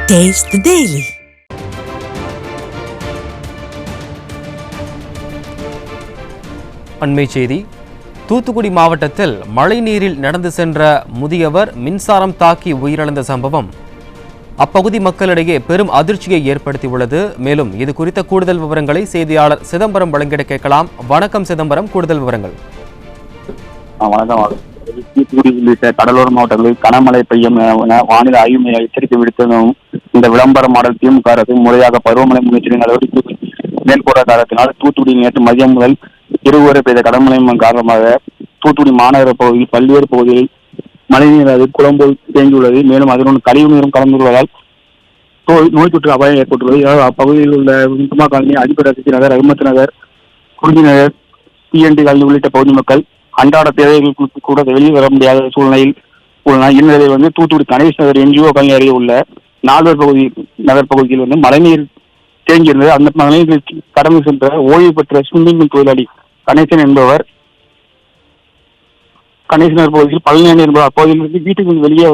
Taste the Daily. அண்மை செய்தி. தூத்துக்குடி மாவட்டத்தில் மழைநீரில் நடந்து சென்ற முதியவர் மின்சாரம் தாக்கி உயிரிழந்த சம்பவம் அப்பகுதி மக்களிடையே பெரும் அதிர்ச்சியை ஏற்படுத்தியுள்ளது. மேலும் இது குறித்த கூடுதல் விவரங்களை செய்தியாளர் சிதம்பரம் வழங்கிட கேட்கலாம். வணக்கம் சிதம்பரம், கூடுதல் விவரங்கள். வணக்கம். தூத்துக்குடி உள்ளிட்ட கடலோர மாவட்டங்களில் கனமழை பெய்யும் என வானிலை ஆய்வு மையம் எச்சரிக்கை விடுத்ததும் இந்த விளம்பர மாடல் திமுக அரசு முறையாக பருவமழை முன்னெச்சரிக்கை நடவடிக்கை மேற்கொண்ட காரணத்தினால் தூத்துக்குடி நேற்று மதியம் முதல் இருவரை பெய்த கடற்மழை காரணமாக தூத்துக்குடி மாநகர பகுதியில் பல்வேறு பகுதிகளில் மழைநீர் அது குளம்போல் தேங்கியுள்ளது. மேலும் அதனுடன் கழிவு நீரும் கலந்துள்ளதால் நோய் தொற்று அபாயம் ஏற்பட்டுள்ளது. அப்பகுதியில் உள்ள முத்துமா காலனி, அதிபர் நகர், அகமத் நகர், குருந்தி நகர், பிஎன்டி காலனி உள்ளிட்ட பகுதி மக்கள் அன்றாட தேவைகளுக்கு கூட வெளியே வர முடியாத சூழ்நிலையில் உள்ளன. இந்நிலையில் தூத்துக்குடி கணேஷ் நகர் என்ஜிஓ காலனி அருகே உள்ள நால்வர் பகுதி நகர் பகுதியில் மழைநீர் தேங்கியிருந்தது. அந்த மழைநீர் கடந்து சென்ற ஓய்வு பெற்ற ஸ்விம்மிங் பூல் தொழிலாளி கணேசன் என்பவர் கணேசனர் பகுதியில் பழனியாண்டி என்பவர் அப்பகுதியிலிருந்து வீட்டுக்கு வெளியே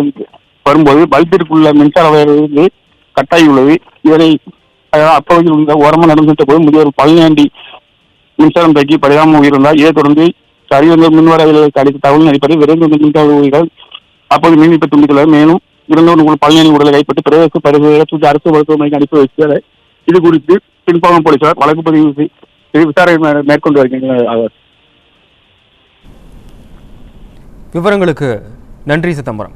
வரும்போது பல்பிற்குள்ள மின்சார வயர் கட்டாயுள்ளது. இதனை அப்பகுதியில் உள்ள ஓரமாக நடந்து சென்ற போது முதியவர் பழனியாண்டி மின்சாரம் தாக்கி பரிதாபம் உயிரிழந்தார். இதைத் தொடர்ந்து சரிவந்த மின்வாரங்களுக்கு அளித்த தகவலின் அடிப்படையில் விரைந்து மின்சார ஊழியர்கள் அப்போது மின்னிப்பு துண்டித்துள்ளனர். மேலும் இறந்தவர்கள் பழனியாண்டி உடலை கைப்பற்றி பிரதேச பரிசோதனை அரசு மருத்துவமனைக்கு அனுப்பி வைத்தனர். இது குறித்து பின்பாகம் போலீசார் வழக்கு பதிவு விசாரணை மேற்கொண்டு வருகின்றனர். விவரங்களுக்கு நன்றி சிதம்பரம்.